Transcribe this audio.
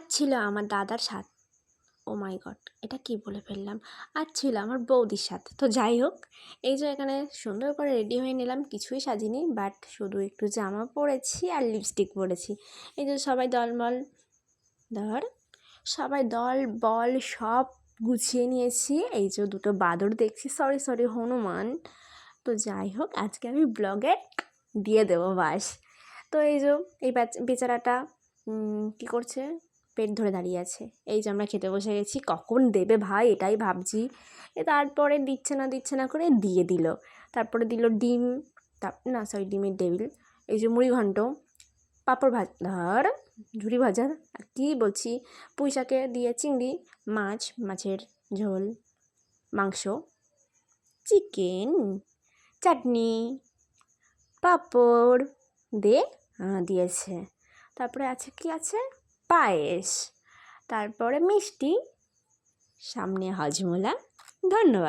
আজ ছিল আমার দাদার সাথ ও মাই গড, এটা কি বলে ফেললাম। আজ ছিল আমার বৌদির সাথে। তো যাই হোক, এই যে এখানে সুন্দর করে রেডি হয়ে নিলাম, কিছুই সাজিনি, বাট শুধু একটু জামা পরেছি আর লিপস্টিক পরেছি। এই যে সবাই দলমল ধর সবাই দল বল সব গুছিয়ে নিয়েছি। এই যে দুটো বাদর দেখছি, সরি হনুমান। তো যাই হোক, আজকে আমি ব্লগে দিয়ে দেবো বাস। তো এই যে এই বেচারাটা কী করছে, পেট ধরে দাঁড়িয়ে আছে। এই যে আমরা খেতে বসে গেছি, কখন দেবে ভাই এটাই ভাবছি। তারপরে দিচ্ছে না করে দিয়ে দিল। তারপরে দিল ডিম, না সরি ডিমের টেবিল, এই যে মুড়ি ঘন্ট, পাঁপড় ধর ঝুরি ভাজা, আর কী বলছি, পুঁই শাকে দিয়ে চিংড়ি, মাছের ঝোল, মাংস, চিকেন, চাটনি, পাঁপড় দিয়েছে। তারপরে আছে কি আছে, পায়েস, তারপরে মিষ্টি, সামনে হজমোলা। ধন্যবাদ।